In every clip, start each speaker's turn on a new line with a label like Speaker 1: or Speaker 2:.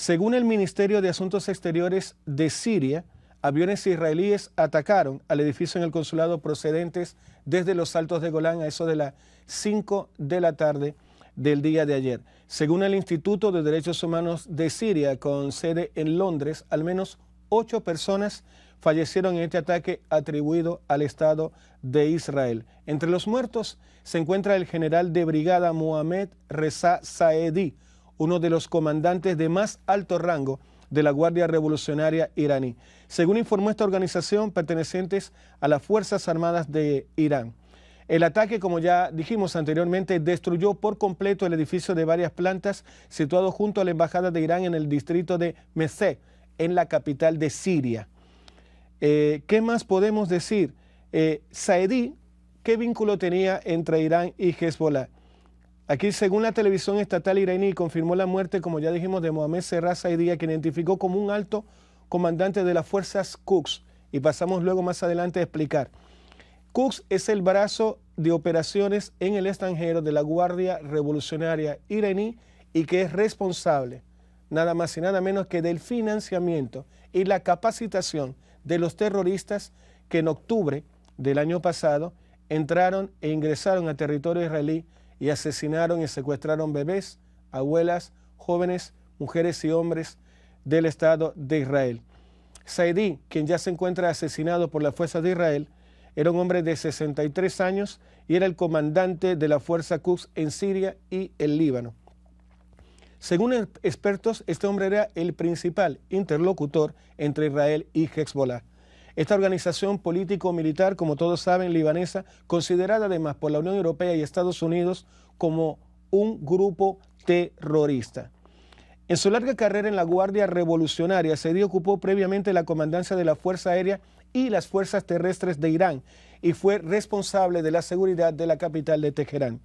Speaker 1: Según el Ministerio de Asuntos Exteriores de Siria, aviones israelíes atacaron al edificio en el consulado procedentes desde los Altos de Golán a eso de las 5 de la tarde del día de ayer. Según el Instituto de Derechos Humanos de Siria, con sede en Londres, al menos 8 personas fallecieron en este ataque atribuido al Estado de Israel. Entre los muertos se encuentra el general de brigada Mohammad Reza Saedi, uno de los comandantes de más alto rango de la Guardia Revolucionaria iraní, según informó esta organización, pertenecientes a las Fuerzas Armadas de Irán. El ataque, como ya dijimos anteriormente, destruyó por completo el edificio de varias plantas situado junto a la Embajada de Irán en el distrito de Mesé, en la capital de Siria. ¿Qué más podemos decir? Saedi, ¿qué vínculo tenía entre Irán y Hezbollah? Aquí, según la televisión estatal iraní, confirmó la muerte, como ya dijimos, de Mohammad Reza Saedi, a quien identificó como un alto comandante de las fuerzas Quds. Y pasamos luego más adelante a explicar. Quds es el brazo de operaciones en el extranjero de la Guardia Revolucionaria iraní y que es responsable, nada más y nada menos que del financiamiento y la capacitación de los terroristas que en octubre del año pasado entraron e ingresaron a territorio israelí y asesinaron y secuestraron bebés, abuelas, jóvenes, mujeres y hombres del Estado de Israel. Saedi, quien ya se encuentra asesinado por las fuerzas de Israel, era un hombre de 63 años y era el comandante de la fuerza Quds en Siria y el Líbano. Según expertos, este hombre era el principal interlocutor entre Israel y Hezbollah. Esta organización político-militar, como todos saben, libanesa, considerada además por la Unión Europea y Estados Unidos como un grupo terrorista. En su larga carrera en la Guardia Revolucionaria, Saedi ocupó previamente la comandancia de la Fuerza Aérea y las Fuerzas Terrestres de Irán y fue responsable de la seguridad de la capital de Teherán.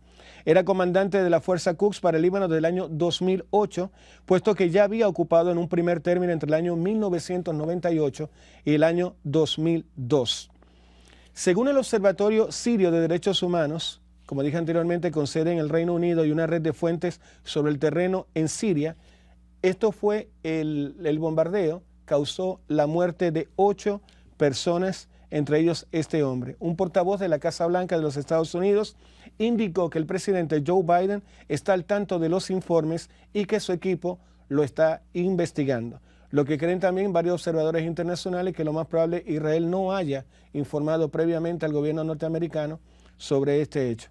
Speaker 1: Era comandante de la Fuerza Quds para el Líbano del año 2008, puesto que ya había ocupado en un primer término entre el año 1998 y el año 2002. Según el Observatorio Sirio de Derechos Humanos, como dije anteriormente, con sede en el Reino Unido y una red de fuentes sobre el terreno en Siria, esto fue el bombardeo, causó la muerte de 8 personas, entre ellos este hombre. Un portavoz de la Casa Blanca de los Estados Unidos indicó que el presidente Joe Biden está al tanto de los informes y que su equipo lo está investigando. Lo que creen también varios observadores internacionales que lo más probable Israel no haya informado previamente al gobierno norteamericano sobre este hecho.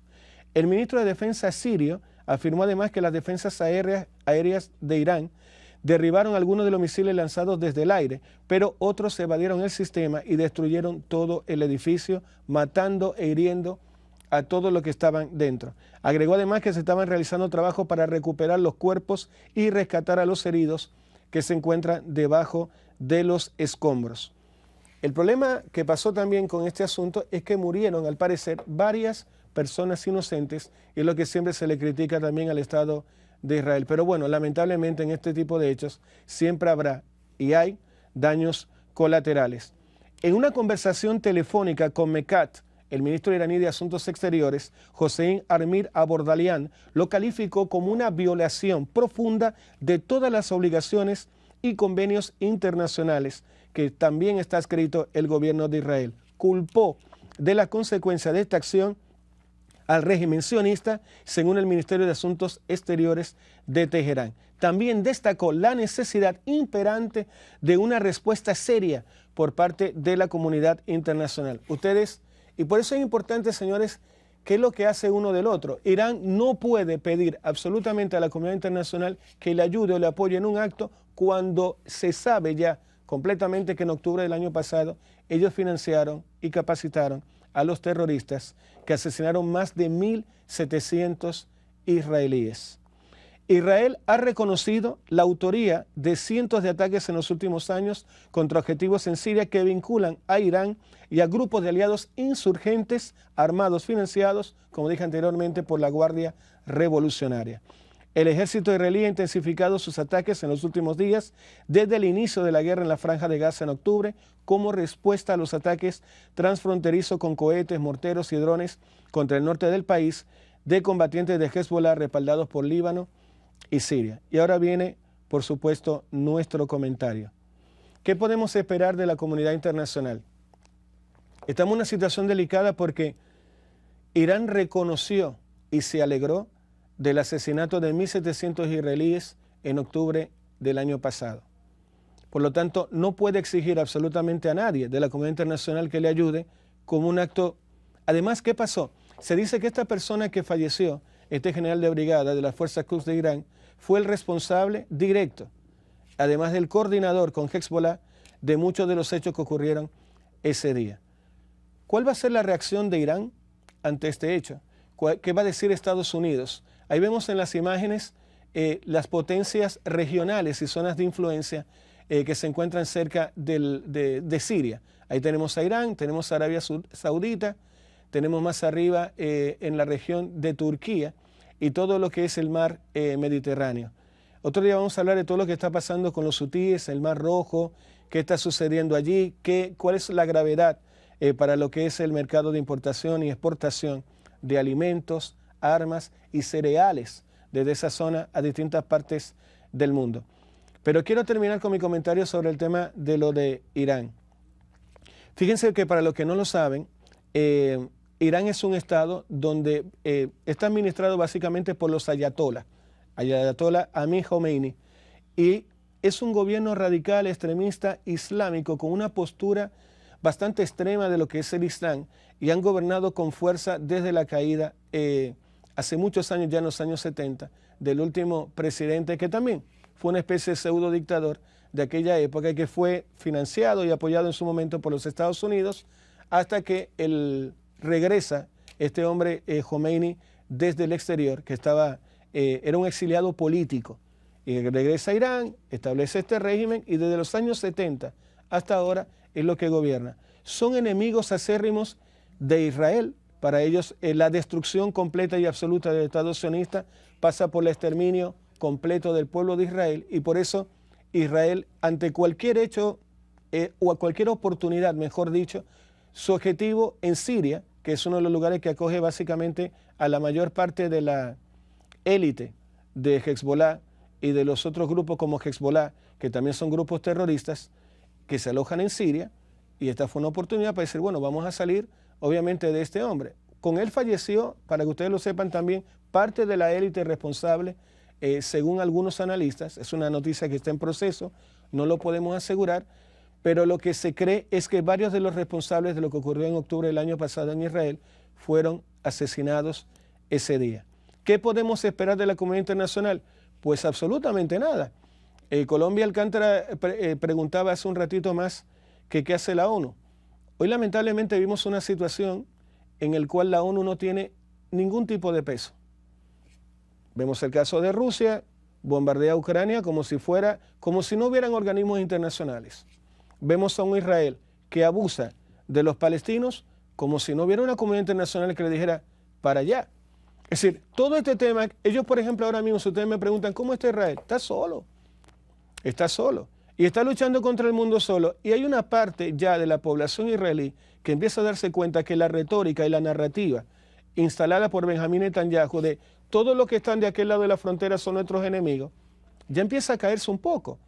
Speaker 1: El ministro de Defensa sirio afirmó además que las defensas aéreas de Irán derribaron algunos de los misiles lanzados desde el aire, pero otros evadieron el sistema y destruyeron todo el edificio, matando e hiriendo a todos los que estaban dentro. Agregó además que se estaban realizando trabajos para recuperar los cuerpos y rescatar a los heridos que se encuentran debajo de los escombros. El problema que pasó también con este asunto es que murieron, al parecer, varias personas inocentes, y es lo que siempre se le critica también al Estado de Israel. Pero bueno, lamentablemente en este tipo de hechos siempre habrá y hay daños colaterales. En una conversación telefónica con Mekat, el ministro iraní de Asuntos Exteriores, Hossein Amir Abordalian, lo calificó como una violación profunda de todas las obligaciones y convenios internacionales que también está escrito el gobierno de Israel. Culpó de la consecuencia de esta acción al régimen sionista, según el Ministerio de Asuntos Exteriores de Teherán. También destacó la necesidad imperante de una respuesta seria por parte de la comunidad internacional. Y por eso es importante, señores, qué es lo que hace uno del otro. Irán no puede pedir absolutamente a la comunidad internacional que le ayude o le apoye en un acto cuando se sabe ya completamente que en octubre del año pasado ellos financiaron y capacitaron a los terroristas que asesinaron más de 1.700 israelíes. Israel ha reconocido la autoría de cientos de ataques en los últimos años contra objetivos en Siria que vinculan a Irán y a grupos de aliados insurgentes armados financiados, como dije anteriormente, por la Guardia Revolucionaria. El ejército israelí ha intensificado sus ataques en los últimos días desde el inicio de la guerra en la Franja de Gaza en octubre, como respuesta a los ataques transfronterizos con cohetes, morteros y drones contra el norte del país de combatientes de Hezbollah respaldados por Líbano y Siria. Y ahora viene por supuesto, nuestro comentario. ¿Qué podemos esperar de la comunidad internacional? Estamos en una situación delicada porque Irán reconoció y se alegró del asesinato de 1.700 israelíes en octubre del año pasado. Por lo tanto, no puede exigir absolutamente a nadie de la comunidad internacional que le ayude como un acto. Además, ¿qué pasó? Se dice que esta persona que falleció, este general de brigada de las Fuerzas Quds de Irán, fue el responsable directo, además del coordinador con Hezbollah, de muchos de los hechos que ocurrieron ese día. ¿Cuál va a ser la reacción de Irán ante este hecho? ¿Qué va a decir Estados Unidos? Ahí vemos en las imágenes las potencias regionales y zonas de influencia que se encuentran cerca de Siria. Ahí tenemos a Irán, tenemos a Arabia Saudita, tenemos más arriba en la región de Turquía y todo lo que es el mar Mediterráneo. Otro día vamos a hablar de todo lo que está pasando con los hutíes, el Mar Rojo, qué está sucediendo allí, cuál es la gravedad para lo que es el mercado de importación y exportación de alimentos, armas y cereales desde esa zona a distintas partes del mundo. Pero quiero terminar con mi comentario sobre el tema de lo de Irán. Fíjense que para los que no lo saben, Irán es un estado donde está administrado básicamente por los ayatolás, Ayatollah Ali Khomeini, y es un gobierno radical, extremista, islámico, con una postura bastante extrema de lo que es el Islam, y han gobernado con fuerza desde la caída, hace muchos años, ya en los años 70, del último presidente, que también fue una especie de pseudo dictador de aquella época, que fue financiado y apoyado en su momento por los Estados Unidos, hasta que regresa este hombre Khomeini desde el exterior, que era un exiliado político, y regresa a Irán, establece este régimen, y desde los años 70 hasta ahora es lo que gobierna. Son enemigos acérrimos de Israel. Para ellos la destrucción completa y absoluta del Estado sionista pasa por el exterminio completo del pueblo de Israel, y por eso Israel, ante cualquier hecho o a cualquier oportunidad, mejor dicho, su objetivo en Siria, que es uno de los lugares que acoge básicamente a la mayor parte de la élite de Hezbollah y de los otros grupos como Hezbollah, que también son grupos terroristas que se alojan en Siria, y esta fue una oportunidad para decir, bueno, vamos a salir obviamente de este hombre. Con él falleció, para que ustedes lo sepan también, parte de la élite responsable, según algunos analistas. Es una noticia que está en proceso, no lo podemos asegurar, pero lo que se cree es que varios de los responsables de lo que ocurrió en octubre del año pasado en Israel fueron asesinados ese día. ¿Qué podemos esperar de la comunidad internacional? Pues absolutamente nada. Colombia Alcántara preguntaba hace un ratito más que qué hace la ONU. Hoy lamentablemente vimos una situación en la cual la ONU no tiene ningún tipo de peso. Vemos el caso de Rusia, bombardea a Ucrania como si no hubieran organismos internacionales. Vemos a un Israel que abusa de los palestinos como si no hubiera una comunidad internacional que le dijera para allá. Es decir, todo este tema, ellos por ejemplo ahora mismo, si ustedes me preguntan, ¿cómo está Israel? Está solo. Está solo. Y está luchando contra el mundo solo. Y hay una parte ya de la población israelí que empieza a darse cuenta que la retórica y la narrativa instalada por Benjamín Netanyahu de todos los que están de aquel lado de la frontera son nuestros enemigos, ya empieza a caerse un poco.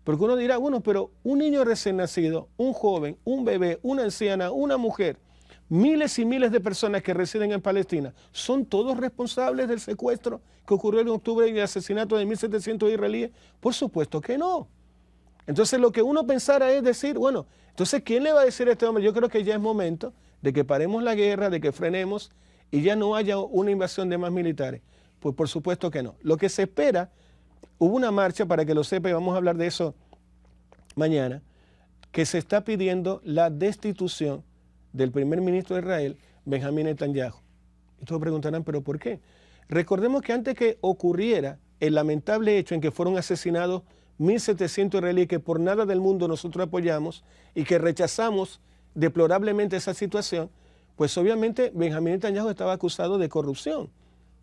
Speaker 1: Porque uno dirá, bueno, pero un niño recién nacido, un joven, un bebé, una anciana, una mujer, miles y miles de personas que residen en Palestina, ¿son todos responsables del secuestro que ocurrió en octubre y el asesinato de 1.700 israelíes? Por supuesto que no. Entonces lo que uno pensara es decir, bueno, entonces ¿quién le va a decir a este hombre? Yo creo que ya es momento de que paremos la guerra, de que frenemos y ya no haya una invasión de más militares. Pues por supuesto que no. Lo que se espera, hubo una marcha, para que lo sepa, y vamos a hablar de eso mañana, que se está pidiendo la destitución del primer ministro de Israel, Benjamín Netanyahu. Y todos preguntarán, ¿pero por qué? Recordemos que antes que ocurriera el lamentable hecho en que fueron asesinados 1.700 israelíes, que por nada del mundo nosotros apoyamos y que rechazamos deplorablemente esa situación, pues obviamente Benjamín Netanyahu estaba acusado de corrupción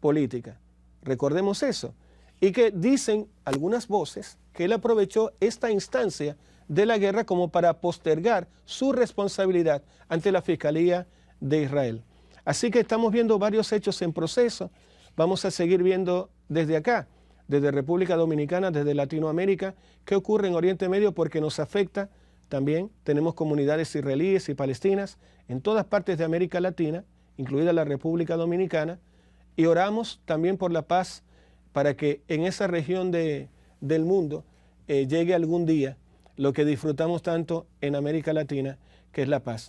Speaker 1: política. Recordemos eso. Y que dicen algunas voces que él aprovechó esta instancia de la guerra como para postergar su responsabilidad ante la Fiscalía de Israel. Así que estamos viendo varios hechos en proceso. Vamos a seguir viendo desde acá desde República Dominicana, desde Latinoamérica, qué ocurre en Oriente Medio, porque nos afecta también. Tenemos comunidades israelíes y palestinas en todas partes de América Latina, incluida la República Dominicana, y oramos también por la paz para que en esa región del mundo llegue algún día lo que disfrutamos tanto en América Latina, que es la paz.